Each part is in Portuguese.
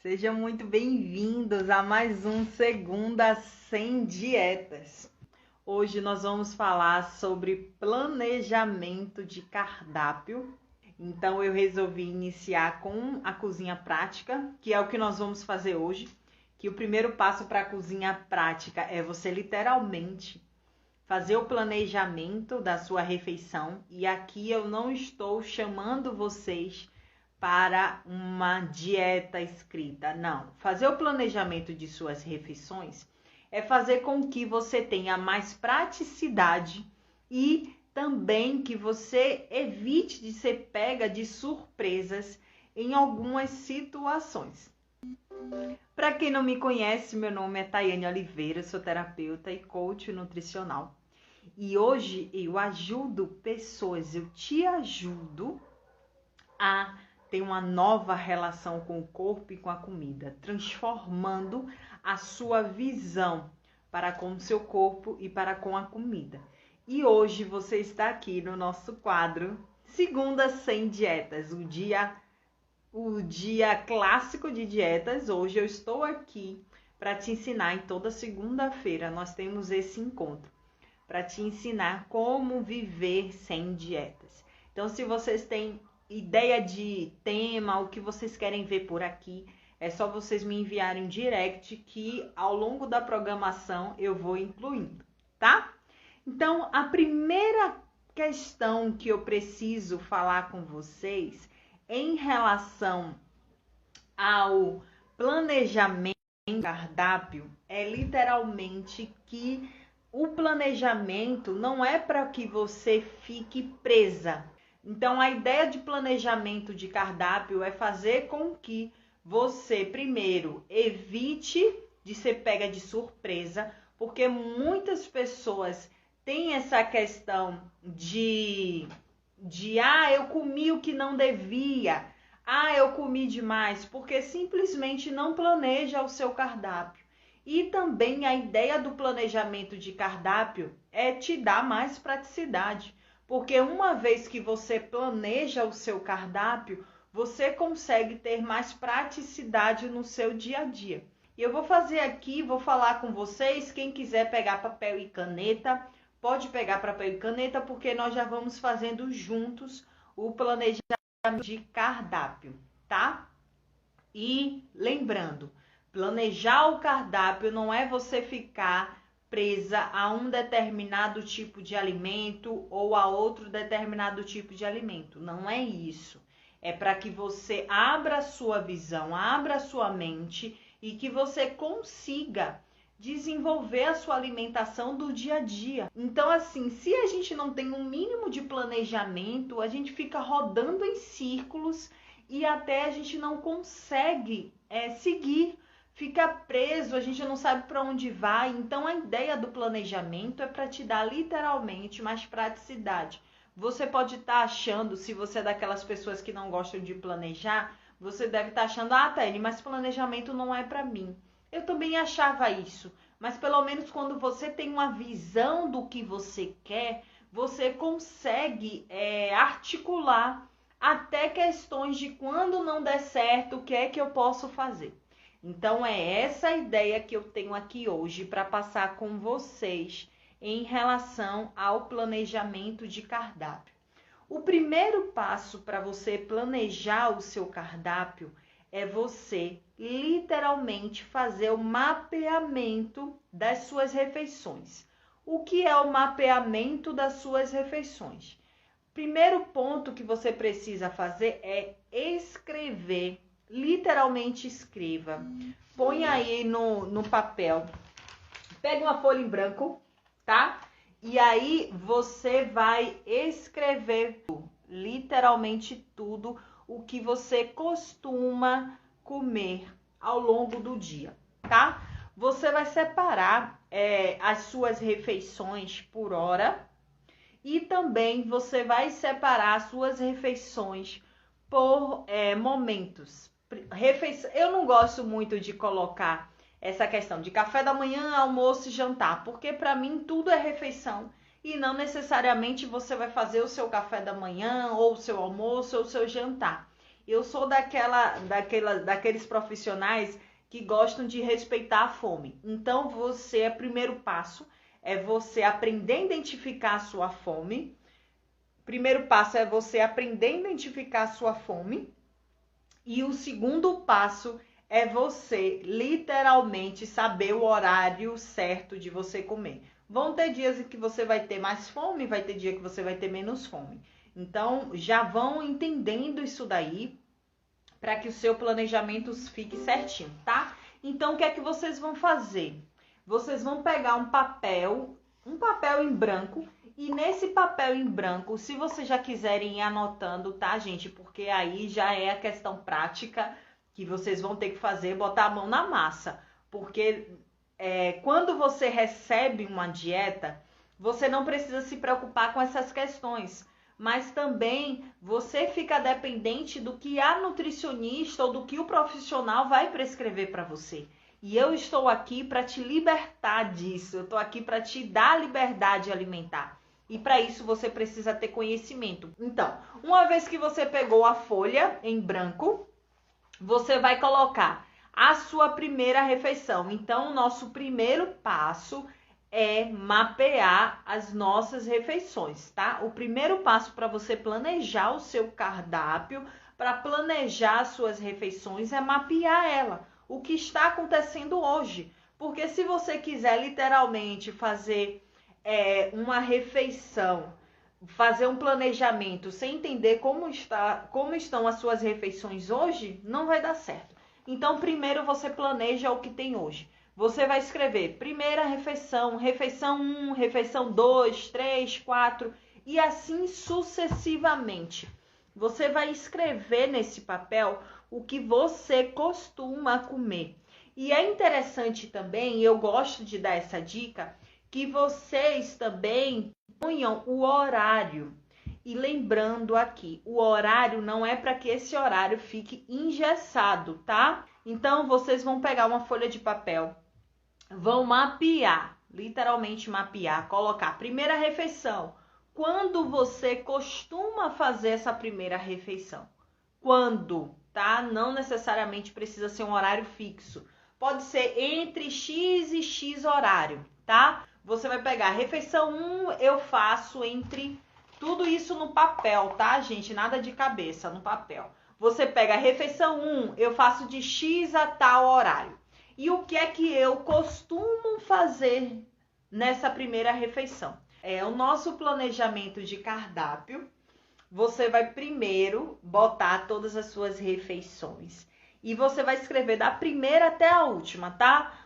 Sejam muito bem-vindos a mais um Segunda Sem Dietas. Hoje nós vamos falar sobre planejamento de cardápio. Então eu resolvi iniciar com a cozinha prática, que é o que nós vamos fazer hoje. Que o primeiro passo para a cozinha prática é você literalmente fazer o planejamento da sua refeição. E aqui eu não estou chamando vocês para uma dieta escrita, não. Fazer o planejamento de suas refeições é fazer com que você tenha mais praticidade e também que você evite de ser pega de surpresas em algumas situações. Para quem não me conhece, meu nome é Tayane Oliveira, sou terapeuta e coach nutricional. E hoje eu ajudo pessoas, eu te ajudo a ter uma nova relação com o corpo e com a comida, transformando a sua visão para com o seu corpo e para com a comida. E hoje você está aqui no nosso quadro Segunda Sem Dietas, o dia clássico de dietas. Hoje eu estou aqui para te ensinar. Em toda segunda-feira nós temos esse encontro para te ensinar como viver sem dietas. Então, se vocês têm ideia de tema, o que vocês querem ver por aqui, é só vocês me enviarem direct que ao longo da programação eu vou incluindo, tá? Então, a primeira questão que eu preciso falar com vocês em relação ao planejamento do cardápio é literalmente que o planejamento não é para que você fique presa. Então, a ideia de planejamento de cardápio é fazer com que você, primeiro, evite de ser pega de surpresa, porque muitas pessoas têm essa questão de eu comi o que não devia, eu comi demais, porque simplesmente não planeja o seu cardápio. E também a ideia do planejamento de cardápio é te dar mais praticidade. Porque uma vez que você planeja o seu cardápio, você consegue ter mais praticidade no seu dia a dia. E eu vou fazer aqui, vou falar com vocês, quem quiser pegar papel e caneta, pode pegar papel e caneta, porque nós já vamos fazendo juntos o planejamento de cardápio, tá? E lembrando, planejar o cardápio não é você ficar presa a um determinado tipo de alimento ou a outro determinado tipo de alimento. Não é isso. É para que você abra a sua visão, abra a sua mente e que você consiga desenvolver a sua alimentação do dia a dia. Então, assim, se a gente não tem um mínimo de planejamento, a gente fica rodando em círculos e até a gente não consegue seguir. Fica preso, a gente não sabe para onde vai. Então, a ideia do planejamento é para te dar literalmente mais praticidade. Você pode estar achando, se você é daquelas pessoas que não gostam de planejar, você deve estar achando, Thaís, mas planejamento não é para mim. Eu também achava isso, mas pelo menos quando você tem uma visão do que você quer, você consegue articular até questões de quando não der certo, o que é que eu posso fazer. Então, é essa a ideia que eu tenho aqui hoje para passar com vocês em relação ao planejamento de cardápio. O primeiro passo para você planejar o seu cardápio é você literalmente fazer o mapeamento das suas refeições. O que é o mapeamento das suas refeições? Primeiro ponto que você precisa fazer é escrever. Literalmente escreva. Põe aí no papel. Pega uma folha em branco, tá? E aí você vai escrever literalmente tudo o que você costuma comer ao longo do dia, tá? Você vai separar as suas refeições por hora e também você vai separar as suas refeições por momentos. Eu não gosto muito de colocar essa questão de café da manhã, almoço e jantar, porque para mim tudo é refeição e não necessariamente você vai fazer o seu café da manhã ou o seu almoço ou o seu jantar. Eu sou daqueles profissionais que gostam de respeitar a fome. Então, primeiro passo é você aprender a identificar a sua fome. Primeiro passo é você aprender a identificar a sua fome. E o segundo passo é você literalmente saber o horário certo de você comer. Vão ter dias em que você vai ter mais fome, vai ter dia que você vai ter menos fome. Então, já vão entendendo isso daí para que o seu planejamento fique certinho, tá? Então, o que é que vocês vão fazer? Vocês vão pegar um papel em branco, e nesse papel em branco, se vocês já quiserem ir anotando, tá, gente? Porque aí já é a questão prática que vocês vão ter que fazer, botar a mão na massa. Porque quando você recebe uma dieta, você não precisa se preocupar com essas questões. Mas também você fica dependente do que a nutricionista ou do que o profissional vai prescrever para você. E eu estou aqui para te libertar disso. Eu estou aqui para te dar liberdade alimentar. E para isso você precisa ter conhecimento. Então, uma vez que você pegou a folha em branco, você vai colocar a sua primeira refeição. Então, o nosso primeiro passo é mapear as nossas refeições, tá? O primeiro passo para você planejar o seu cardápio, para planejar as suas refeições, é mapear ela. O que está acontecendo hoje. Porque se você quiser literalmente fazer uma refeição, fazer um planejamento sem entender como estão as suas refeições hoje, não vai dar certo. Então, primeiro você planeja o que tem hoje. Você vai escrever primeira refeição, refeição 1, refeição 2, 3, 4 e assim sucessivamente. Você vai escrever nesse papel o que você costuma comer. E é interessante também, eu gosto de dar essa dica, que vocês também ponham o horário. E lembrando aqui, o horário não é para que esse horário fique engessado, tá? Então, vocês vão pegar uma folha de papel, vão mapear, literalmente mapear, colocar primeira refeição. Quando você costuma fazer essa primeira refeição? Quando, tá? Não necessariamente precisa ser um horário fixo. Pode ser entre X e X horário, tá? Você vai pegar refeição 1, eu faço entre... Tudo isso no papel, tá, gente? Nada de cabeça, no papel. Você pega a refeição 1, eu faço de X a tal horário. E o que é que eu costumo fazer nessa primeira refeição? É o nosso planejamento de cardápio. Você vai primeiro botar todas as suas refeições. E você vai escrever da primeira até a última, tá?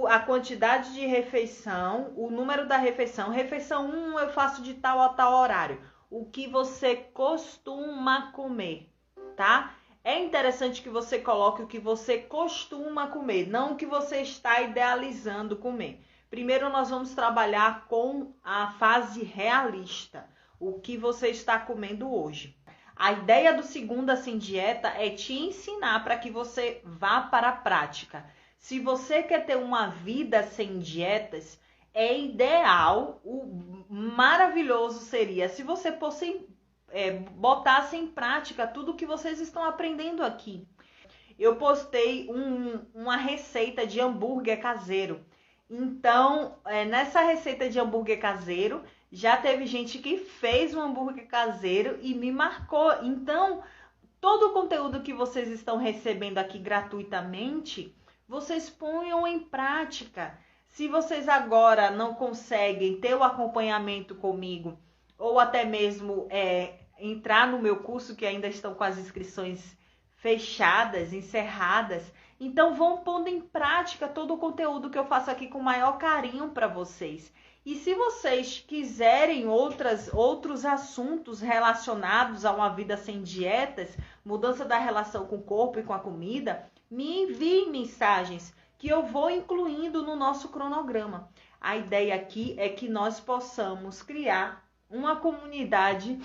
A quantidade de refeição, o número da refeição. Refeição 1 eu faço de tal a tal horário. O que você costuma comer, tá? É interessante que você coloque o que você costuma comer, não o que você está idealizando comer. Primeiro nós vamos trabalhar com a fase realista, o que você está comendo hoje. A ideia do Segunda Sem Dieta é te ensinar para que você vá para a prática. Se você quer ter uma vida sem dietas, é ideal, o maravilhoso seria se você botasse em prática tudo que vocês estão aprendendo aqui. Eu postei uma receita de hambúrguer caseiro. Então, nessa receita de hambúrguer caseiro, já teve gente que fez um hambúrguer caseiro e me marcou. Então, todo o conteúdo que vocês estão recebendo aqui gratuitamente, vocês ponham em prática. Se vocês agora não conseguem ter o acompanhamento comigo, ou até mesmo entrar no meu curso, que ainda estão com as inscrições fechadas, encerradas, então vão pondo em prática todo o conteúdo que eu faço aqui com o maior carinho para vocês. E se vocês quiserem outros assuntos relacionados a uma vida sem dietas, mudança da relação com o corpo e com a comida, me enviem mensagens que eu vou incluindo no nosso cronograma. A ideia aqui é que nós possamos criar uma comunidade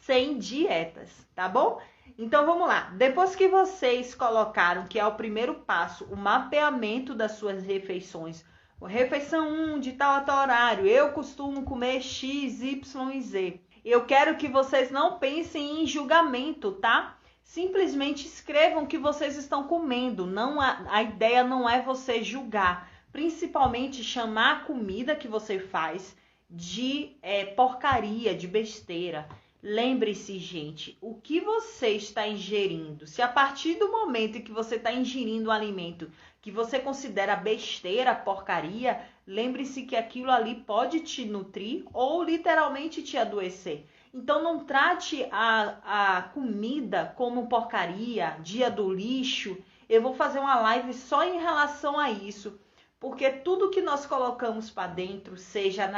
sem dietas, tá bom? Então vamos lá. Depois que vocês colocaram, que é o primeiro passo, o mapeamento das suas refeições, refeição 1 de tal a tal horário, eu costumo comer X, Y e Z. Eu quero que vocês não pensem em julgamento, tá? Simplesmente escrevam o que vocês estão comendo. Não, a ideia não é você julgar. Principalmente chamar a comida que você faz de porcaria, de besteira. Lembre-se, gente, o que você está ingerindo. Se a partir do momento em que você está ingerindo um alimento que você considera besteira, porcaria, lembre-se que aquilo ali pode te nutrir ou literalmente te adoecer. Então não trate a comida como porcaria, dia do lixo. Eu vou fazer uma live só em relação a isso. Porque tudo que nós colocamos para dentro, seja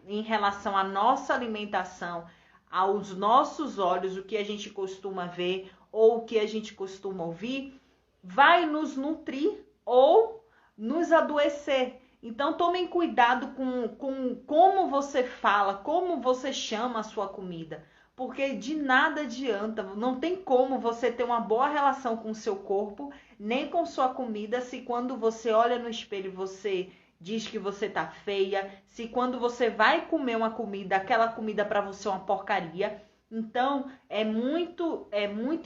em relação à nossa alimentação, aos nossos olhos, o que a gente costuma ver ou o que a gente costuma ouvir, vai nos nutrir ou nos adoecer. Então tomem cuidado com como você fala, como você chama a sua comida. Porque de nada adianta, não tem como você ter uma boa relação com o seu corpo, nem com sua comida, se quando você olha no espelho você diz que você tá feia, se quando você vai comer uma comida, aquela comida para você é uma porcaria. Então é muito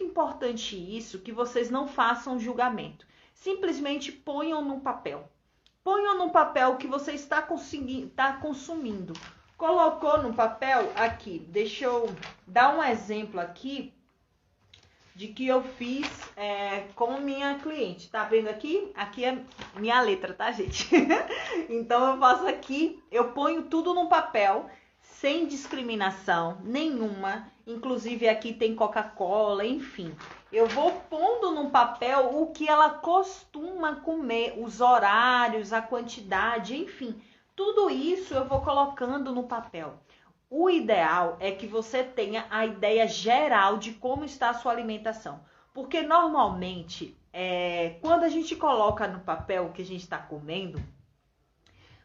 importante isso, que vocês não façam julgamento. Simplesmente ponham no papel. Ponham no papel o que você está consumindo. Colocou no papel aqui, deixa eu dar um exemplo aqui de que eu fiz com minha cliente. Tá vendo aqui? Aqui é minha letra, tá, gente? Então eu faço aqui, eu ponho tudo no papel, sem discriminação nenhuma. Inclusive aqui tem Coca-Cola, enfim. Eu vou pondo no papel o que ela costuma comer, os horários, a quantidade, enfim. Tudo isso eu vou colocando no papel. O ideal é que você tenha a ideia geral de como está a sua alimentação. Porque normalmente, quando a gente coloca no papel o que a gente está comendo,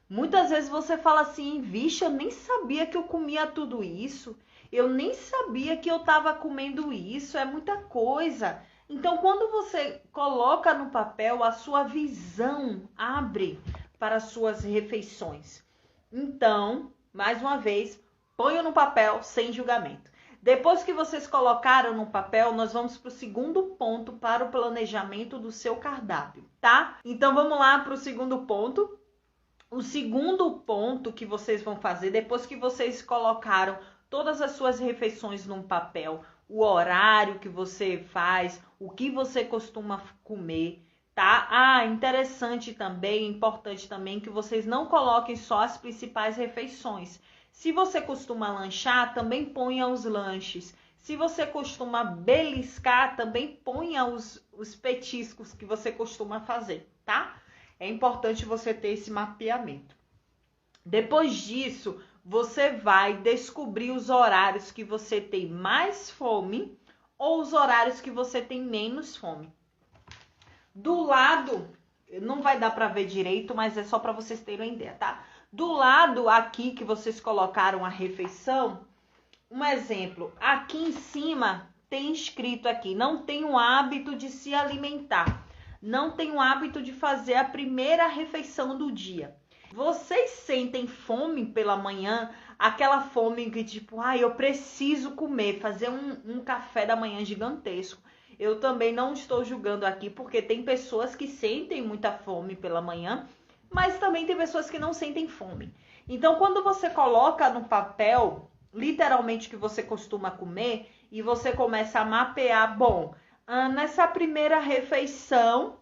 muitas vezes você fala assim, vixe, eu nem sabia que eu comia tudo isso. Eu nem sabia que eu estava comendo isso, é muita coisa. Então, quando você coloca no papel, a sua visão abre para as suas refeições. Então, mais uma vez, ponham no papel sem julgamento. Depois que vocês colocaram no papel, nós vamos para o segundo ponto para o planejamento do seu cardápio, tá? Então, vamos lá para o segundo ponto. O segundo ponto que vocês vão fazer, depois que vocês colocaram todas as suas refeições num papel, o horário que você faz, o que você costuma comer, tá? Interessante também, importante também que vocês não coloquem só as principais refeições. Se você costuma lanchar, também ponha os lanches. Se você costuma beliscar, também ponha os petiscos que você costuma fazer, tá? É importante você ter esse mapeamento. Depois disso, você vai descobrir os horários que você tem mais fome ou os horários que você tem menos fome. Do lado, não vai dar para ver direito, mas é só para vocês terem uma ideia, tá? Do lado aqui que vocês colocaram a refeição, um exemplo, aqui em cima tem escrito aqui, não tem o hábito de se alimentar, não tem o hábito de fazer a primeira refeição do dia. Vocês sentem fome pela manhã, aquela fome que tipo, eu preciso comer, fazer um café da manhã gigantesco. Eu também não estou julgando aqui, porque tem pessoas que sentem muita fome pela manhã, mas também tem pessoas que não sentem fome. Então, quando você coloca no papel, literalmente, o que você costuma comer, e você começa a mapear, nessa primeira refeição,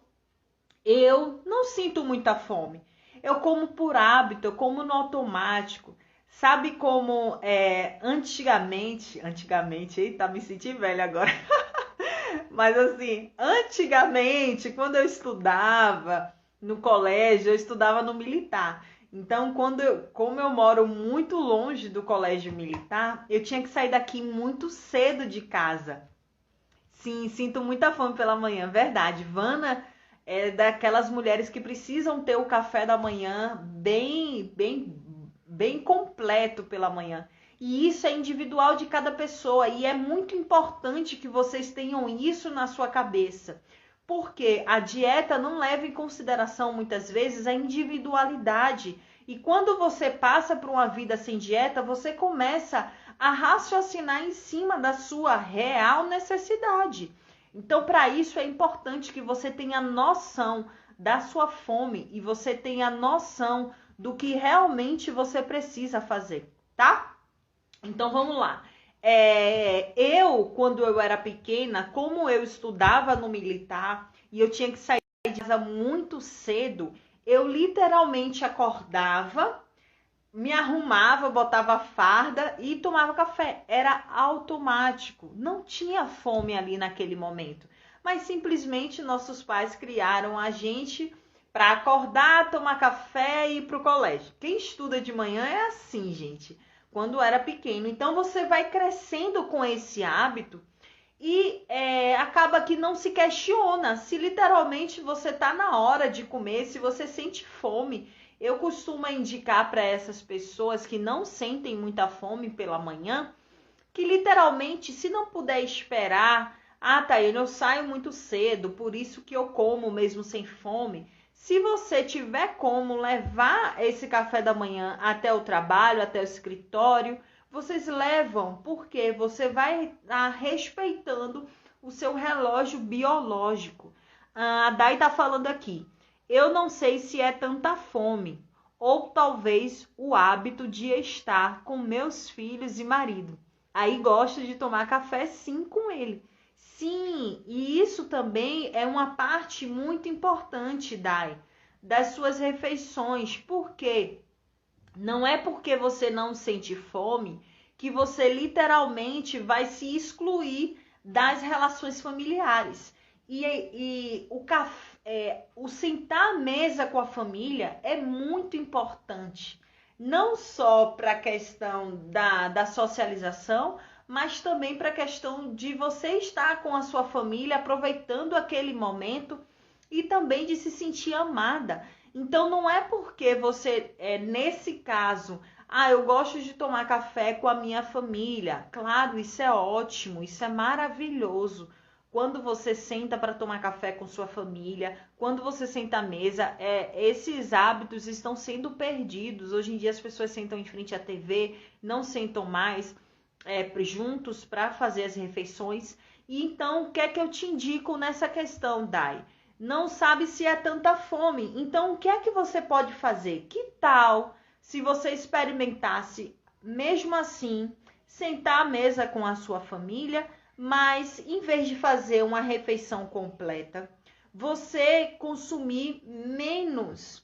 eu não sinto muita fome. Eu como por hábito, eu como no automático. Sabe como antigamente, eita, me senti velha agora. Mas assim, antigamente, quando eu estudava no colégio, eu estudava no militar. Então, como eu moro muito longe do colégio militar, eu tinha que sair daqui muito cedo de casa. Sim, sinto muita fome pela manhã, verdade. Vana é daquelas mulheres que precisam ter o café da manhã bem completo pela manhã. E isso é individual de cada pessoa e é muito importante que vocês tenham isso na sua cabeça. Porque a dieta não leva em consideração muitas vezes a individualidade. E quando você passa por uma vida sem dieta, você começa a raciocinar em cima da sua real necessidade. Então, para isso é importante que você tenha noção da sua fome e você tenha noção do que realmente você precisa fazer, tá? Então, vamos lá. Quando eu era pequena, como eu estudava no militar e eu tinha que sair de casa muito cedo, eu literalmente acordava, me arrumava, botava farda e tomava café. Era automático. Não tinha fome ali naquele momento. Mas simplesmente nossos pais criaram a gente para acordar, tomar café e ir para o colégio. Quem estuda de manhã é assim, gente. Quando era pequeno. Então você vai crescendo com esse hábito e acaba que não se questiona se literalmente você está na hora de comer, se você sente fome. Eu costumo indicar para essas pessoas que não sentem muita fome pela manhã, que literalmente, se não puder esperar, Tayane, eu saio muito cedo, por isso que eu como mesmo sem fome. Se você tiver como levar esse café da manhã até o trabalho, até o escritório, vocês levam, porque você vai estar respeitando o seu relógio biológico. A Day está falando aqui. Eu não sei se é tanta fome ou talvez o hábito de estar com meus filhos e marido. Aí gosto de tomar café sim com ele. Sim, e isso também é uma parte muito importante, Day, das suas refeições. Por quê? Não é porque você não sente fome que você literalmente vai se excluir das relações familiares. E o sentar à mesa com a família é muito importante. Não só para a questão da socialização, mas também para a questão de você estar com a sua família, aproveitando aquele momento e também de se sentir amada. Então não é porque você, nesse caso, eu gosto de tomar café com a minha família. Claro, isso é ótimo, isso é maravilhoso. Quando você senta para tomar café com sua família, quando você senta à mesa, esses hábitos estão sendo perdidos. Hoje em dia as pessoas sentam em frente à TV, não sentam mais juntos para fazer as refeições. E então, o que é que eu te indico nessa questão, Day? Não sabe se é tanta fome. Então, o que é que você pode fazer? Que tal se você experimentasse, mesmo assim, sentar à mesa com a sua família, mas em vez de fazer uma refeição completa, você consumir menos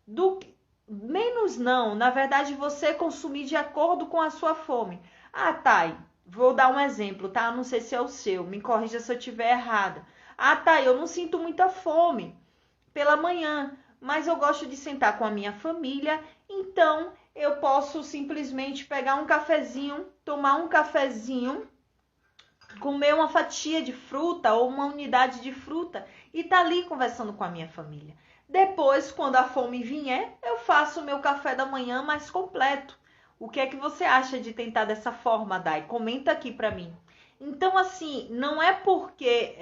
do que... Menos não, na verdade você consumir de acordo com a sua fome. Thay, vou dar um exemplo, tá? Não sei se é o seu, me corrija se eu estiver errada. Thay, eu não sinto muita fome pela manhã, mas eu gosto de sentar com a minha família, então eu posso simplesmente pegar um cafezinho, tomar um cafezinho, comer uma fatia de fruta ou uma unidade de fruta e tá ali conversando com a minha família. Depois, quando a fome vier, eu faço o meu café da manhã mais completo. O que é que você acha de tentar dessa forma, Day? Comenta aqui para mim. Então, assim, não é porque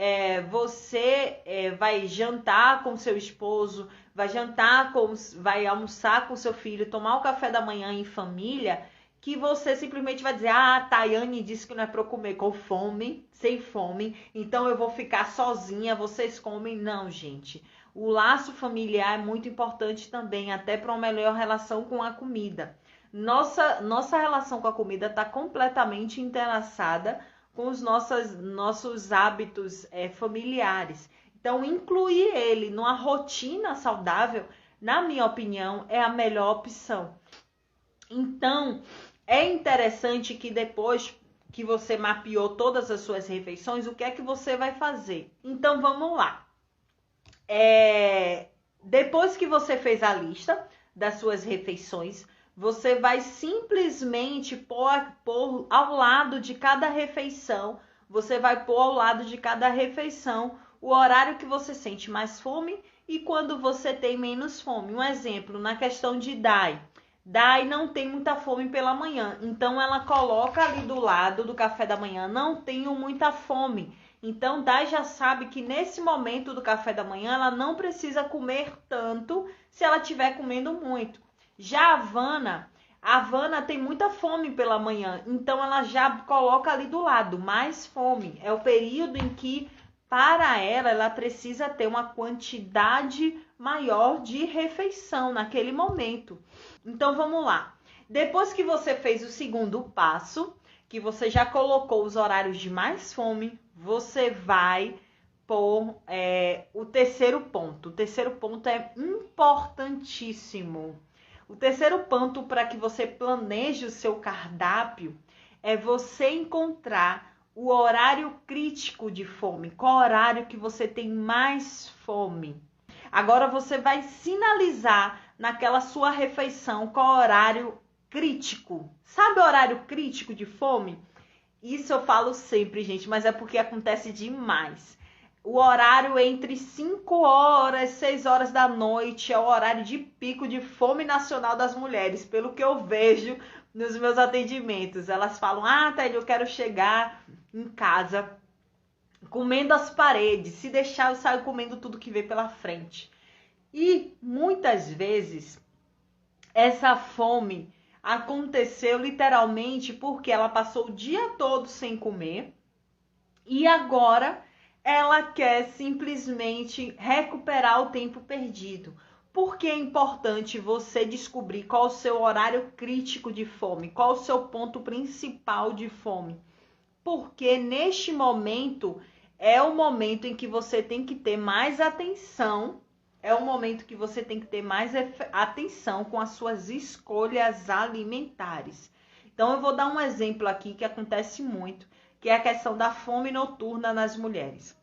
você vai jantar com seu esposo, vai almoçar com seu filho, tomar o café da manhã em família, que você simplesmente vai dizer, a Tayane disse que não é para eu comer com fome, sem fome, então eu vou ficar sozinha, vocês comem. Não, gente. O laço familiar é muito importante também, até para uma melhor relação com a comida. Nossa relação com a comida está completamente entrelaçada com os nossos hábitos familiares. Então, incluir ele numa rotina saudável, na minha opinião, é a melhor opção. Então, é interessante que depois que você mapeou todas as suas refeições, o que é que você vai fazer? Então, vamos lá. Depois que você fez a lista das suas refeições, você vai simplesmente pôr ao lado de cada refeição, o horário que você sente mais fome e quando você tem menos fome. Um exemplo, na questão de Day não tem muita fome pela manhã, então ela coloca ali do lado do café da manhã, não tenho muita fome. Então, Day já sabe que nesse momento do café da manhã, ela não precisa comer tanto se ela estiver comendo muito. Já a Havana, A Havana tem muita fome pela manhã, então ela já coloca ali do lado, mais fome. É o período em que, para ela precisa ter uma quantidade maior de refeição naquele momento. Então vamos lá. Depois que você fez o segundo passo, que você já colocou os horários de mais fome, você vai por o terceiro ponto. O terceiro ponto é importantíssimo. O terceiro ponto para que você planeje o seu cardápio é você encontrar o horário crítico de fome. Qual horário que você tem mais fome? Agora você vai sinalizar naquela sua refeição qual horário crítico. Sabe o horário crítico de fome? Isso eu falo sempre, gente, mas é porque acontece demais. O horário entre 5 horas, 6 horas da noite é o horário de pico de fome nacional das mulheres, pelo que eu vejo nos meus atendimentos. Elas falam, Thaília, eu quero chegar em casa comendo as paredes. Se deixar, eu saio comendo tudo que vem pela frente. E muitas vezes essa fome aconteceu literalmente porque ela passou o dia todo sem comer e agora ela quer simplesmente recuperar o tempo perdido. Por que é importante você descobrir qual o seu horário crítico de fome? Qual o seu ponto principal de fome? Porque neste momento é o momento em que você tem que ter mais atenção. É o momento que você tem que ter mais atenção com as suas escolhas alimentares. Então eu vou dar um exemplo aqui que acontece muito, que é a questão da fome noturna nas mulheres.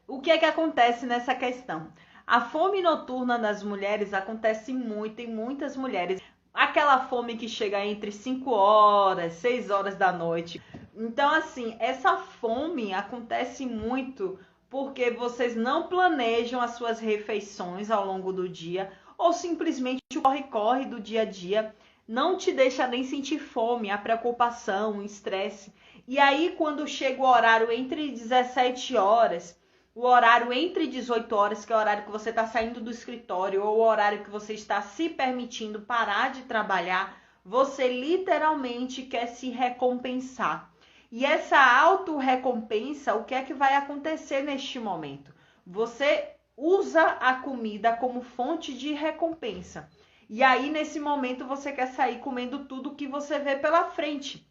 O que é que acontece nessa questão? A fome noturna nas mulheres acontece muito em muitas mulheres. Aquela fome que chega entre 5 horas, 6 horas da noite. Então, assim, essa fome acontece muito porque vocês não planejam as suas refeições ao longo do dia ou simplesmente o corre-corre do dia a dia não te deixa nem sentir fome, a preocupação, o estresse. E aí, quando chega o horário entre 17 horas, o horário entre 18 horas, que é o horário que você está saindo do escritório, ou o horário que você está se permitindo parar de trabalhar, você literalmente quer se recompensar. E essa auto-recompensa, o que é que vai acontecer neste momento? Você usa a comida como fonte de recompensa. E aí, nesse momento, você quer sair comendo tudo que você vê pela frente.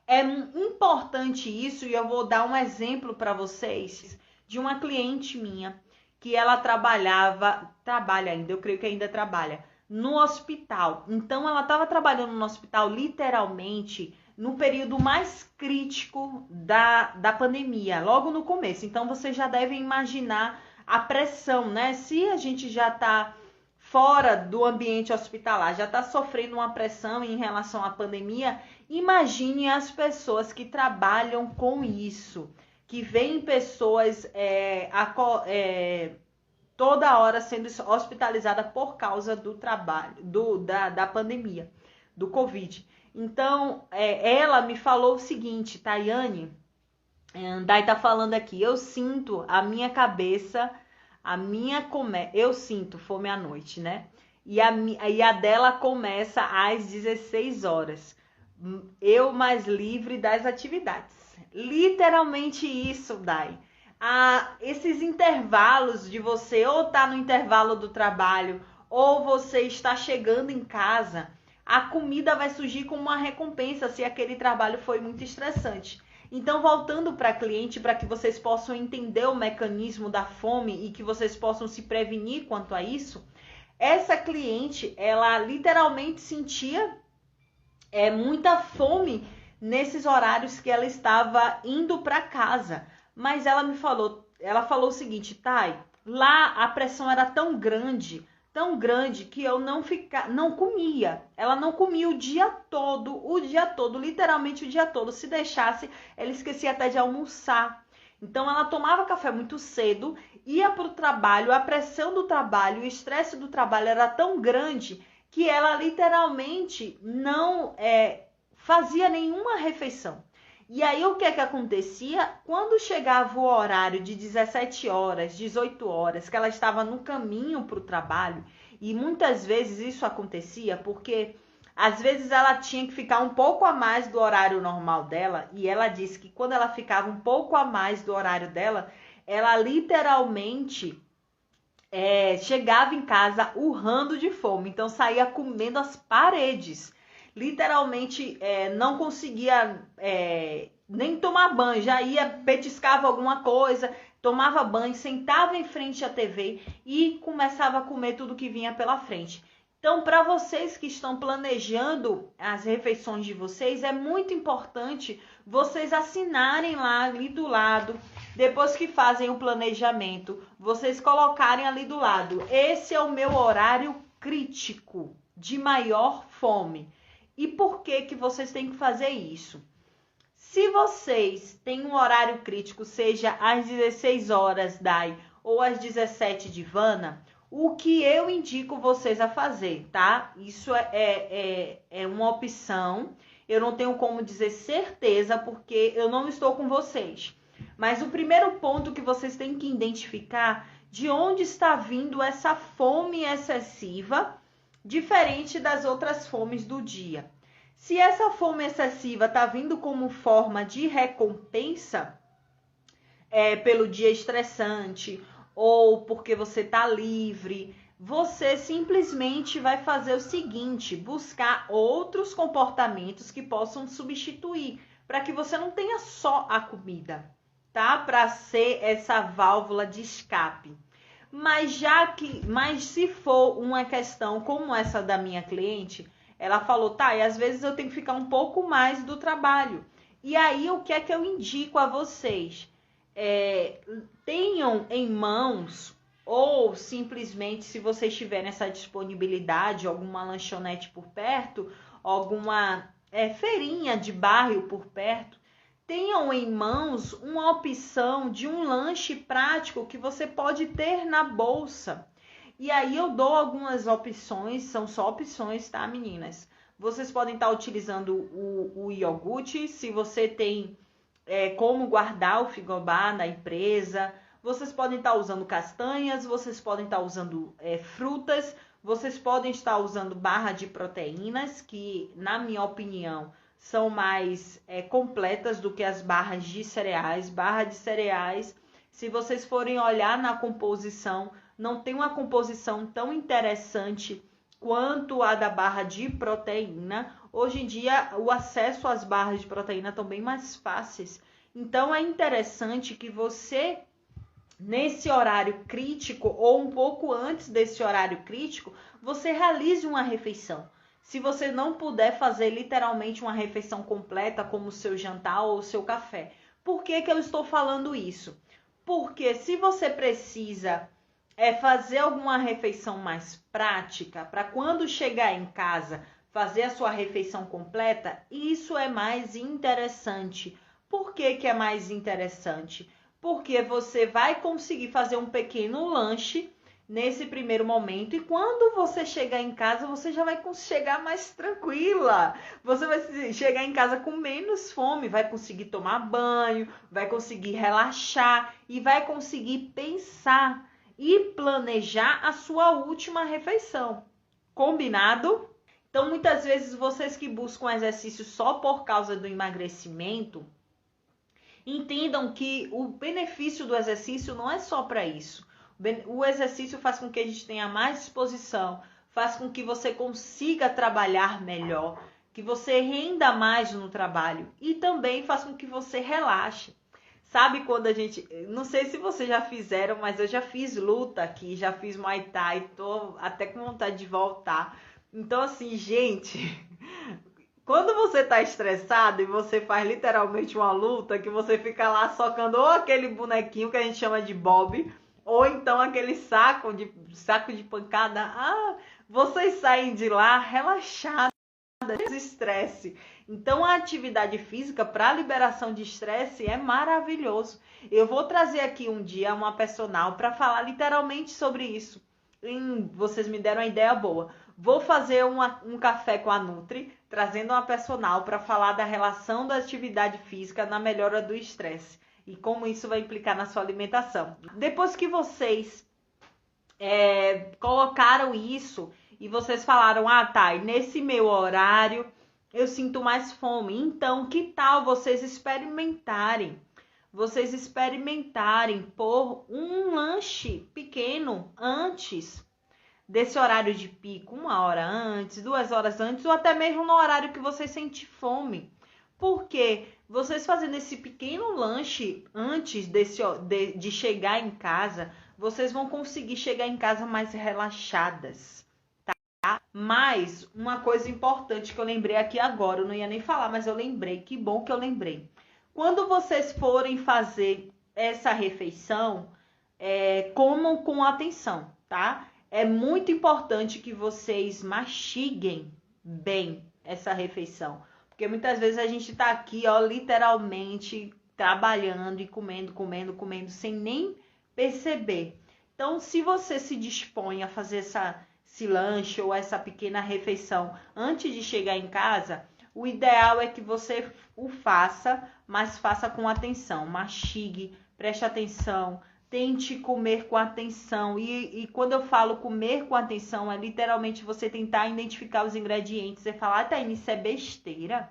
É importante isso, e eu vou dar um exemplo para vocês de uma cliente minha, que ela trabalha ainda, eu creio que ainda trabalha, no hospital. Então, ela estava trabalhando no hospital, literalmente, no período mais crítico da pandemia, logo no começo. Então, vocês já devem imaginar a pressão, né? Se a gente já está fora do ambiente hospitalar, já está sofrendo uma pressão em relação à pandemia, imagine as pessoas que trabalham com isso, que veem pessoas toda hora sendo hospitalizada por causa do trabalho, da pandemia, do Covid. Então, ela me falou o seguinte, Tayane, Dai tá falando aqui, eu sinto a minha cabeça, eu sinto fome à noite, né? E a dela começa às 16 horas. Eu mais livre das atividades. Literalmente isso, Dai. Esses intervalos de você ou tá no intervalo do trabalho ou você está chegando em casa, a comida vai surgir como uma recompensa se aquele trabalho foi muito estressante. Então, voltando para a cliente, para que vocês possam entender o mecanismo da fome e que vocês possam se prevenir quanto a isso, essa cliente, ela literalmente sentia muita fome nesses horários que ela estava indo para casa. Mas ela falou o seguinte, Thay, lá a pressão era tão grande que eu não comia. Ela não comia o dia todo, literalmente o dia todo. Se deixasse, ela esquecia até de almoçar. Então ela tomava café muito cedo, ia para o trabalho, a pressão do trabalho, o estresse do trabalho era tão grande que ela literalmente não fazia nenhuma refeição. E aí o que é que acontecia? Quando chegava o horário de 17 horas, 18 horas, que ela estava no caminho para o trabalho, E muitas vezes isso acontecia porque às vezes ela tinha que ficar um pouco a mais do horário normal dela, e ela disse que quando ela ficava um pouco a mais do horário dela, ela literalmente chegava em casa urrando de fome, então saía comendo as paredes. Literalmente não conseguia nem tomar banho, já ia, petiscava alguma coisa, tomava banho, sentava em frente à TV e começava a comer tudo que vinha pela frente. Então, para vocês que estão planejando as refeições de vocês, é muito importante vocês assinarem lá ali do lado, depois que fazem o planejamento, vocês colocarem ali do lado: esse é o meu horário crítico de maior fome. E por que que vocês têm que fazer isso? Se vocês têm um horário crítico, seja às 16 horas, Dai, ou às 17 de Vana, o que eu indico vocês a fazer, tá? Isso é uma opção. Eu não tenho como dizer certeza, porque eu não estou com vocês. Mas o primeiro ponto que vocês têm que identificar de onde está vindo essa fome excessiva, diferente das outras fomes do dia. Se essa fome excessiva está vindo como forma de recompensa, pelo dia estressante, ou porque você está livre, você simplesmente vai fazer o seguinte: buscar outros comportamentos que possam substituir, para que você não tenha só a comida, tá? Para ser essa válvula de escape. Mas se for uma questão como essa da minha cliente, ela falou: tá, e às vezes eu tenho que ficar um pouco mais do trabalho. E aí, o que é que eu indico a vocês? Tenham em mãos, ou simplesmente, se vocês tiverem essa disponibilidade, alguma lanchonete por perto, alguma feirinha de bairro por perto, tenham em mãos uma opção de um lanche prático que você pode ter na bolsa. E aí eu dou algumas opções, são só opções, tá, meninas? Vocês podem estar utilizando o iogurte, se você tem como guardar o frigobar na empresa. Vocês podem estar usando castanhas, vocês podem estar usando frutas, vocês podem estar usando barra de proteínas, que, na minha opinião, são mais completas do que as barras de cereais. Barra de cereais, se vocês forem olhar na composição, não tem uma composição tão interessante quanto a da barra de proteína. Hoje em dia, o acesso às barras de proteína estão bem mais fáceis. Então, é interessante que você, nesse horário crítico, ou um pouco antes desse horário crítico, você realize uma refeição. Se você não puder fazer literalmente uma refeição completa, como o seu jantar ou o seu café. Por que que eu estou falando isso? Porque se você precisa fazer alguma refeição mais prática, para quando chegar em casa, fazer a sua refeição completa, isso é mais interessante. Por que que é mais interessante? Porque você vai conseguir fazer um pequeno lanche nesse primeiro momento, e quando você chegar em casa, você já vai chegar mais tranquila. Você vai chegar em casa com menos fome, vai conseguir tomar banho, vai conseguir relaxar e vai conseguir pensar e planejar a sua última refeição. Combinado? Então, muitas vezes, vocês que buscam exercício só por causa do emagrecimento, entendam que o benefício do exercício não é só para isso. O exercício faz com que a gente tenha mais disposição, faz com que você consiga trabalhar melhor, que você renda mais no trabalho e também faz com que você relaxe. Sabe quando a gente... Não sei se vocês já fizeram, mas eu já fiz luta aqui, já fiz Muay Thai, tô até com vontade de voltar. Então, assim, gente... Quando você tá estressado e você faz literalmente uma luta, que você fica lá socando ou aquele bonequinho que a gente chama de Bob, ou então aquele saco de pancada, vocês saem de lá relaxados, desestresse. Então, a atividade física para liberação de estresse é maravilhoso. Eu vou trazer aqui um dia uma personal para falar literalmente sobre isso. Vocês me deram uma ideia boa. Vou fazer um café com a Nutri, trazendo uma personal para falar da relação da atividade física na melhora do estresse e como isso vai implicar na sua alimentação. Depois que vocês colocaram isso e vocês falaram, ah, tá, e nesse meu horário eu sinto mais fome. Então, que tal vocês experimentarem? Vocês experimentarem por um lanche pequeno antes desse horário de pico, 1 hora antes, 2 horas antes, ou até mesmo no horário que vocês sentem fome. Porque vocês fazendo esse pequeno lanche antes de chegar em casa, vocês vão conseguir chegar em casa mais relaxadas. Mas uma coisa importante que eu lembrei aqui agora, eu não ia nem falar, mas eu lembrei, que bom que eu lembrei. Quando vocês forem fazer essa refeição, comam com atenção, tá? É muito importante que vocês mastiguem bem essa refeição. Porque muitas vezes a gente tá aqui, ó, literalmente trabalhando e comendo, sem nem perceber. Então, se você se dispõe a fazer esse lanche ou essa pequena refeição antes de chegar em casa, o ideal é que você o faça, mas faça com atenção. Mastigue, preste atenção, tente comer com atenção. E quando eu falo comer com atenção, é literalmente você tentar identificar os ingredientes e falar, ah, Taine, isso é besteira?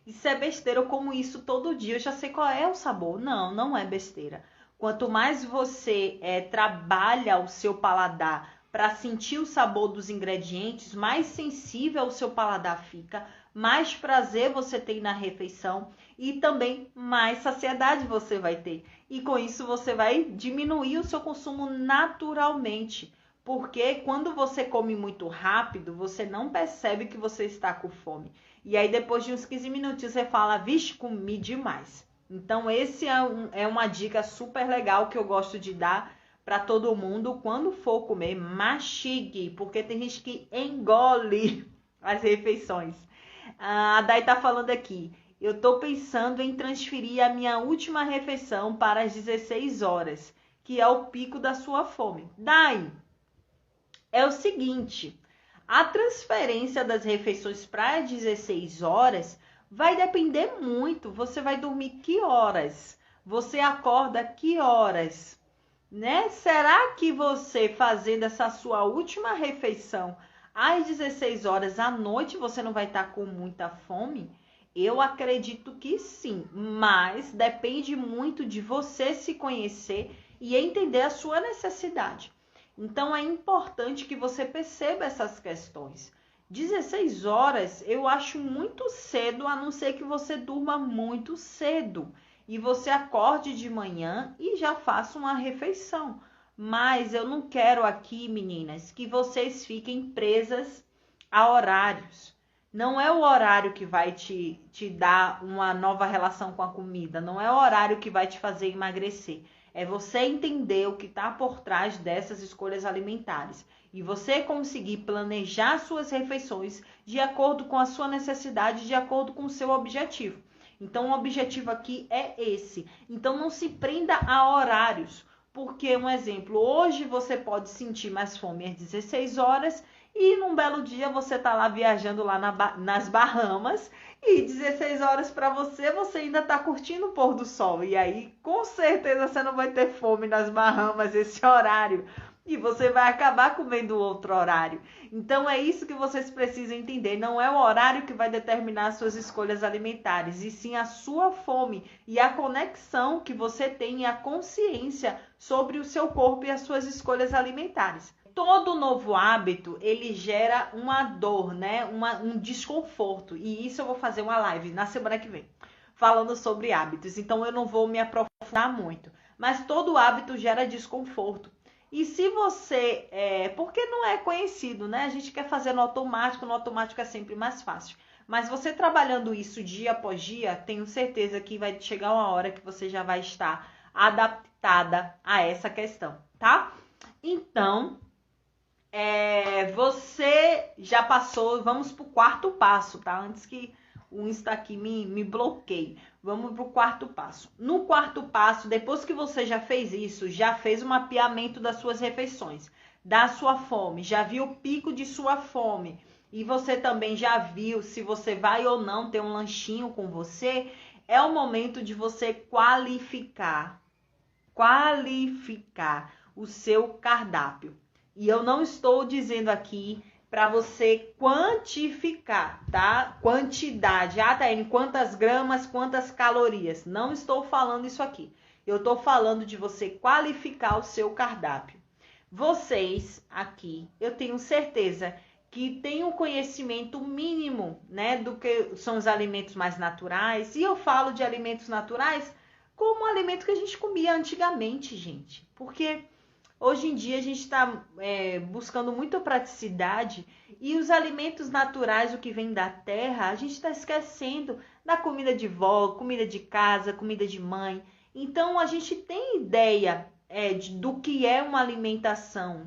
Isso é besteira, eu como isso todo dia, eu já sei qual é o sabor. Não, não é besteira. Quanto mais você trabalha o seu paladar para sentir o sabor dos ingredientes, mais sensível o seu paladar fica, mais prazer você tem na refeição e também mais saciedade você vai ter. E com isso você vai diminuir o seu consumo naturalmente. Porque quando você come muito rápido, você não percebe que você está com fome. E aí depois de uns 15 minutinhos você fala, vixe, comi demais. Então esse é uma dica super legal que eu gosto de dar para todo mundo. Quando for comer, mastigue, porque tem gente que engole as refeições. A Dai tá falando aqui, eu tô pensando em transferir a minha última refeição para as 16 horas, que é o pico da sua fome. Dai, é o seguinte, a transferência das refeições para as 16 horas vai depender muito. Você vai dormir que horas? Você acorda que horas? Né? Será que você fazendo essa sua última refeição às 16 horas à noite você não vai estar com muita fome? Eu acredito que sim, mas depende muito de você se conhecer e entender a sua necessidade. Então é importante que você perceba essas questões. 16 horas eu acho muito cedo, a não ser que você durma muito cedo e você acorde de manhã e já faça uma refeição. Mas eu não quero aqui, meninas, que vocês fiquem presas a horários. Não é o horário que vai te dar uma nova relação com a comida, não é o horário que vai te fazer emagrecer. É você entender o que está por trás dessas escolhas alimentares e você conseguir planejar suas refeições de acordo com a sua necessidade, de acordo com o seu objetivo. Então, o objetivo aqui é esse. Então, não se prenda a horários, porque, um exemplo, hoje você pode sentir mais fome às 16 horas e num belo dia você está lá viajando lá nas Bahamas e 16 horas para você, você ainda está curtindo o pôr do sol. E aí, com certeza, você não vai ter fome nas Bahamas esse horário. E você vai acabar comendo outro horário. Então, é isso que vocês precisam entender. Não é o horário que vai determinar as suas escolhas alimentares, e sim a sua fome e a conexão que você tem e a consciência sobre o seu corpo e as suas escolhas alimentares. Todo novo hábito, ele gera uma dor, né? Um desconforto. E isso eu vou fazer uma live na semana que vem, falando sobre hábitos. Então, eu não vou me aprofundar muito. Mas todo hábito gera desconforto. E se você, porque não é conhecido, né? A gente quer fazer no automático é sempre mais fácil. Mas você trabalhando isso dia após dia, tenho certeza que vai chegar uma hora que você já vai estar adaptada a essa questão, tá? Então, você já passou, vamos pro quarto passo, tá? Antes que o Insta aqui me bloqueie. Vamos pro quarto passo. No quarto passo, depois que você já fez isso, já fez o mapeamento das suas refeições, da sua fome, já viu o pico de sua fome, e você também já viu se você vai ou não ter um lanchinho com você, é o momento de você qualificar o seu cardápio. E eu não estou dizendo aqui para você quantificar, tá? Quantidade. Ah, Taine, quantas gramas, quantas calorias. Não estou falando isso aqui. Eu estou falando de você qualificar o seu cardápio. Vocês aqui, eu tenho certeza que têm um conhecimento mínimo, né, do que são os alimentos mais naturais. E eu falo de alimentos naturais como um alimento que a gente comia antigamente, gente. Porque hoje em dia a gente está buscando muita praticidade e os alimentos naturais, o que vem da terra, a gente está esquecendo da comida de vó, comida de casa, comida de mãe. Então a gente tem ideia do que é uma alimentação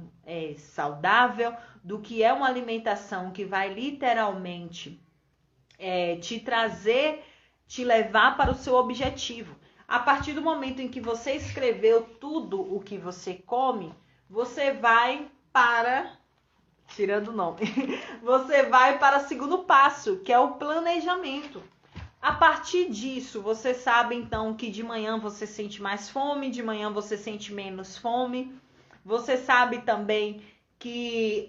saudável, do que é uma alimentação que vai literalmente te trazer, te levar para o seu objetivo. A partir do momento em que você escreveu tudo o que você come, você vai para, tirando o nome, você vai para o segundo passo, que é o planejamento. A partir disso, você sabe então que de manhã você sente mais fome, de manhã você sente menos fome. Você sabe também que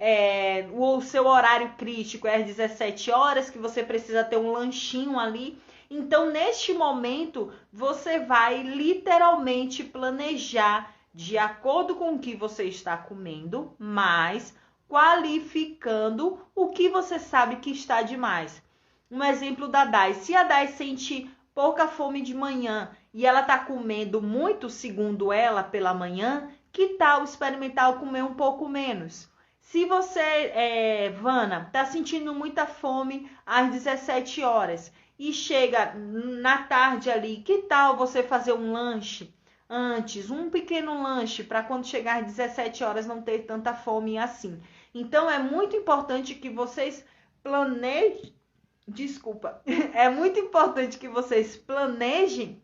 o seu horário crítico é às 17 horas, que você precisa ter um lanchinho ali. Então, neste momento, você vai literalmente planejar de acordo com o que você está comendo, mas qualificando o que você sabe que está demais. Um exemplo da Dai. Se a Dai sente pouca fome de manhã e ela está comendo muito, segundo ela, pela manhã, que tal experimentar comer um pouco menos? Se você, Vana, está sentindo muita fome às 17 horas e chega na tarde ali, que tal você fazer um lanche antes, um pequeno lanche, para quando chegar às 17 horas não ter tanta fome assim? Então, é muito importante que vocês planejem. É muito importante que vocês planejem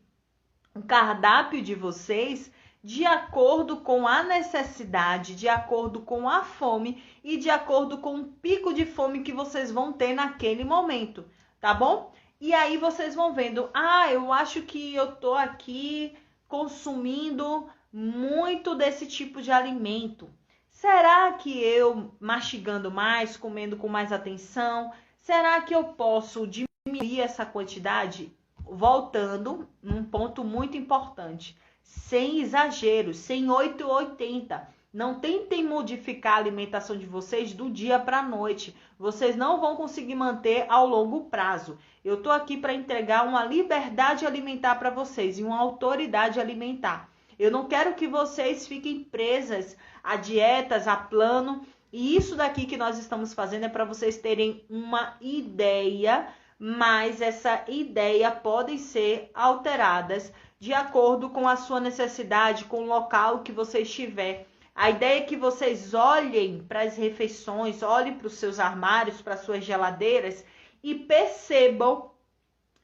o cardápio de vocês de acordo com a necessidade, de acordo com a fome e de acordo com o pico de fome que vocês vão ter naquele momento, tá bom? E aí vocês vão vendo, eu acho que eu tô aqui consumindo muito desse tipo de alimento. Será que eu mastigando mais, comendo com mais atenção, será que eu posso diminuir essa quantidade? Voltando num ponto muito importante, sem exageros, sem 880. Não tentem modificar a alimentação de vocês do dia para a noite. Vocês não vão conseguir manter ao longo prazo. Eu estou aqui para entregar uma liberdade alimentar para vocês e uma autoridade alimentar. Eu não quero que vocês fiquem presas a dietas, a plano. E isso daqui que nós estamos fazendo é para vocês terem uma ideia, mas essa ideia pode ser alteradas de acordo com a sua necessidade, com o local que você estiver. A ideia é que vocês olhem para as refeições, olhem para os seus armários, para as suas geladeiras e percebam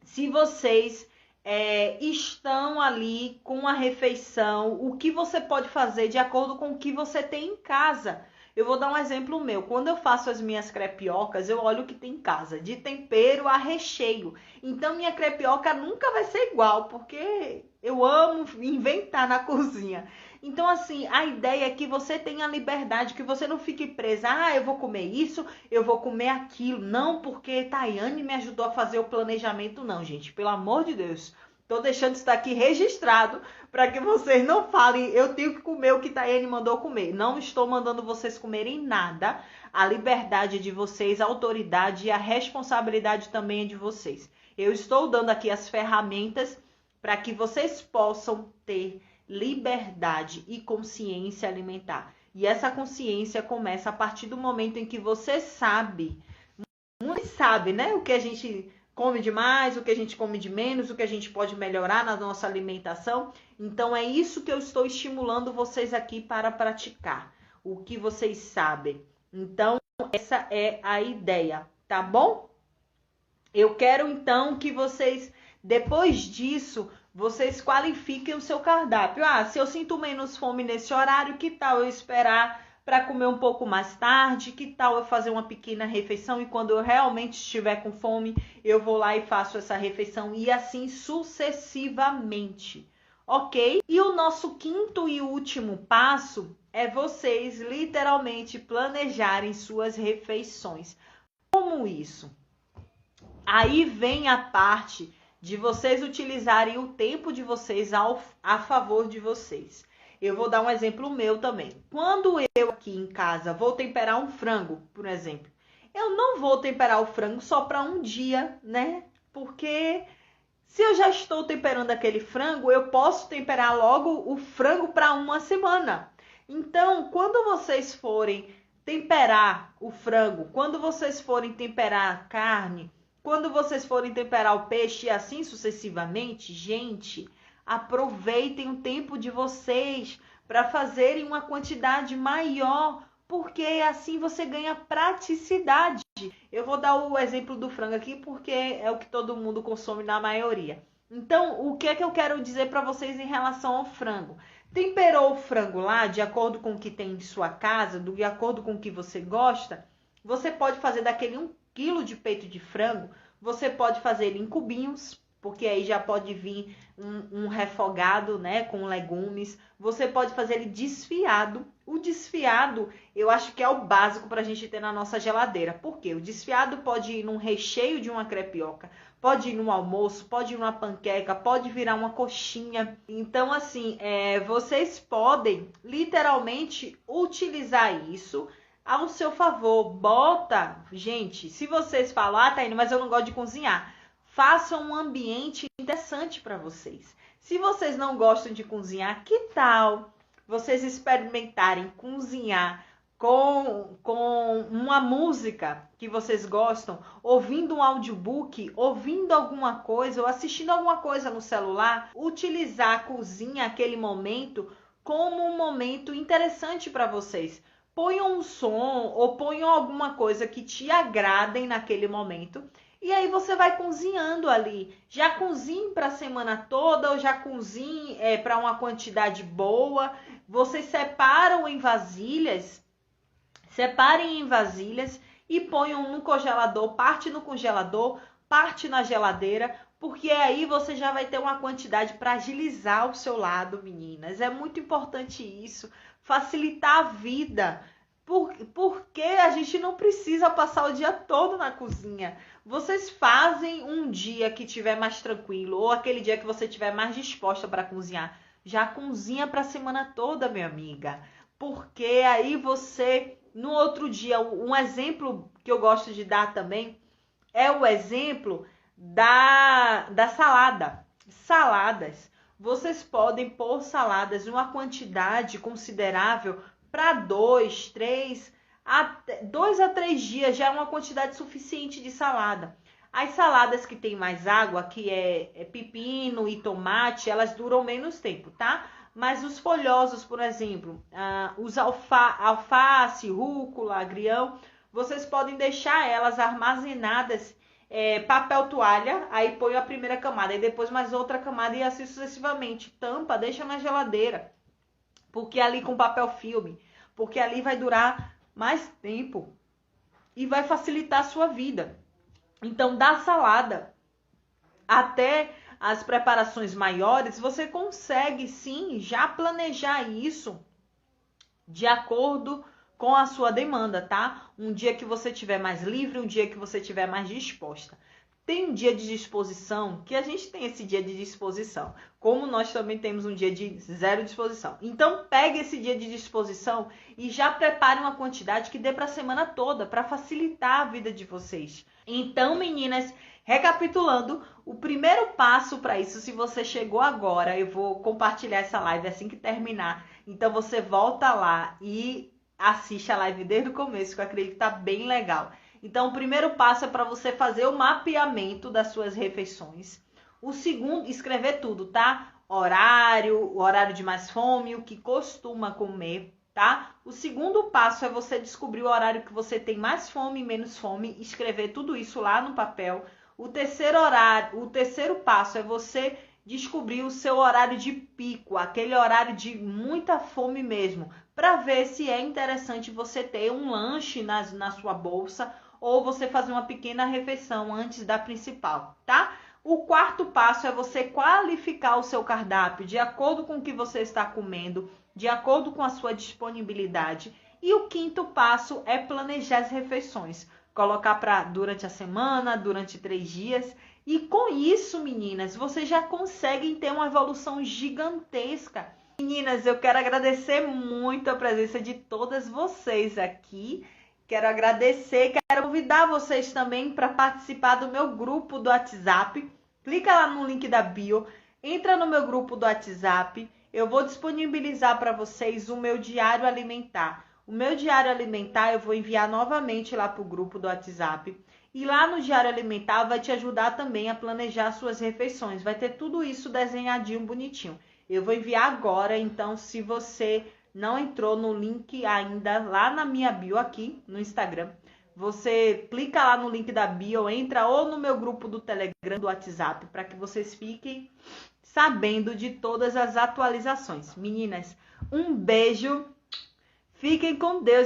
se vocês estão ali com a refeição, o que você pode fazer de acordo com o que você tem em casa. Eu vou dar um exemplo meu. Quando eu faço as minhas crepiocas, eu olho o que tem em casa, de tempero a recheio. Então, minha crepioca nunca vai ser igual, porque eu amo inventar na cozinha. Então, assim, a ideia é que você tenha liberdade, que você não fique presa. Eu vou comer isso, eu vou comer aquilo. Não porque Tayane me ajudou a fazer o planejamento, não, gente. Pelo amor de Deus. Estou deixando isso aqui registrado para que vocês não falem, eu tenho que comer o que Tayane mandou comer. Não estou mandando vocês comerem nada. A liberdade é de vocês, a autoridade e a responsabilidade também é de vocês. Eu estou dando aqui as ferramentas para que vocês possam ter liberdade e consciência alimentar. E essa consciência começa a partir do momento em que você sabe, né? O que a gente come demais, o que a gente come de menos, o que a gente pode melhorar na nossa alimentação. Então, é isso que eu estou estimulando vocês aqui para praticar. O que vocês sabem. Então, essa é a ideia, tá bom? Eu quero, então, que vocês, depois disso, vocês qualifiquem o seu cardápio. Se eu sinto menos fome nesse horário, que tal eu esperar para comer um pouco mais tarde? Que tal eu fazer uma pequena refeição e quando eu realmente estiver com fome, eu vou lá e faço essa refeição e assim sucessivamente, ok? E o nosso quinto e último passo é vocês literalmente planejarem suas refeições. Como isso? Aí vem a parte de vocês utilizarem o tempo de vocês a favor de vocês. Eu vou dar um exemplo meu também. Quando eu aqui em casa vou temperar um frango, por exemplo, eu não vou temperar o frango só para um dia, né? Porque se eu já estou temperando aquele frango, eu posso temperar logo o frango para uma semana. Então, quando vocês forem temperar o frango, quando vocês forem temperar a carne, quando vocês forem temperar o peixe e assim sucessivamente, gente, aproveitem o tempo de vocês para fazerem uma quantidade maior, porque assim você ganha praticidade. Eu vou dar o exemplo do frango aqui porque é o que todo mundo consome na maioria. Então, o que é que eu quero dizer para vocês em relação ao frango? Temperou o frango lá, de acordo com o que tem em sua casa, de acordo com o que você gosta, você pode fazer daquele 1 quilo de peito de frango, você pode fazer ele em cubinhos, porque aí já pode vir um refogado, né, com legumes. Você pode fazer ele desfiado. O desfiado, eu acho que é o básico para a gente ter na nossa geladeira. Por quê? O desfiado pode ir num recheio de uma crepioca, pode ir num almoço, pode ir numa panqueca, pode virar uma coxinha. Então, assim, vocês podem literalmente utilizar isso ao seu favor. Bota, gente, se vocês falar, Taína, mas eu não gosto de cozinhar, façam um ambiente interessante para vocês. Se vocês não gostam de cozinhar, que tal vocês experimentarem cozinhar com uma música que vocês gostam, ouvindo um audiobook, ouvindo alguma coisa ou assistindo alguma coisa no celular? Utilizar a cozinha, aquele momento, como um momento interessante para vocês. Ponham um som ou ponham alguma coisa que te agradem naquele momento. E aí você vai cozinhando ali. Já cozinhe para a semana toda ou já cozinhe para uma quantidade boa. Vocês separam em vasilhas. Separem em vasilhas e ponham no congelador. Parte no congelador, parte na geladeira. Porque aí você já vai ter uma quantidade para agilizar o seu lado, meninas. É muito importante isso. Facilitar a vida. Porque a gente não precisa passar o dia todo na cozinha. Vocês fazem um dia que tiver mais tranquilo ou aquele dia que você estiver mais disposta para cozinhar. Já cozinha para a semana toda, minha amiga. Porque aí você, no outro dia, um exemplo que eu gosto de dar também é o exemplo da salada. Saladas. Vocês podem pôr saladas em uma quantidade considerável para 2 a 3 dias, já é uma quantidade suficiente de salada. As saladas que tem mais água, que é pepino e tomate, elas duram menos tempo, tá? Mas os folhosos, por exemplo, os alface, rúcula, agrião, vocês podem deixar elas armazenadas, papel toalha, aí põe a primeira camada, e depois mais outra camada e assim sucessivamente. Tampa, deixa na geladeira, porque ali com papel filme, porque ali vai durar mais tempo e vai facilitar a sua vida. Então, da salada até as preparações maiores, você consegue sim já planejar isso de acordo com a sua demanda, tá? Um dia que você tiver mais livre, um dia que você tiver mais disposta. Tem um dia de disposição, que a gente tem esse dia de disposição, como nós também temos um dia de zero disposição. Então, pegue esse dia de disposição e já prepare uma quantidade que dê para a semana toda, para facilitar a vida de vocês. Então, meninas, recapitulando, o primeiro passo para isso, se você chegou agora, eu vou compartilhar essa live assim que terminar. Então, você volta lá e assiste a live desde o começo, que eu acredito que tá bem legal. Então, o primeiro passo é para você fazer o mapeamento das suas refeições. O segundo, escrever tudo, tá? Horário, o horário de mais fome, o que costuma comer, tá? O segundo passo é você descobrir o horário que você tem mais fome e menos fome, escrever tudo isso lá no papel. O terceiro passo é você descobrir o seu horário de pico, aquele horário de muita fome mesmo, para ver se é interessante você ter um lanche na sua bolsa ou você fazer uma pequena refeição antes da principal, tá? O quarto passo é você qualificar o seu cardápio de acordo com o que você está comendo, de acordo com a sua disponibilidade. E o quinto passo é planejar as refeições. Colocar para durante a semana, durante 3 dias. E com isso, meninas, vocês já conseguem ter uma evolução gigantesca. Meninas, eu quero agradecer muito a presença de todas vocês aqui. Quero agradecer, quero convidar vocês também para participar do meu grupo do WhatsApp. Clica lá no link da bio, entra no meu grupo do WhatsApp. Eu vou disponibilizar para vocês o meu diário alimentar. O meu diário alimentar eu vou enviar novamente lá para o grupo do WhatsApp. E lá no diário alimentar vai te ajudar também a planejar suas refeições. Vai ter tudo isso desenhadinho, bonitinho. Eu vou enviar agora, então se você não entrou no link ainda lá na minha bio aqui no Instagram, você clica lá no link da bio, entra ou no meu grupo do Telegram, do WhatsApp, para que vocês fiquem sabendo de todas as atualizações. Meninas, um beijo, fiquem com Deus.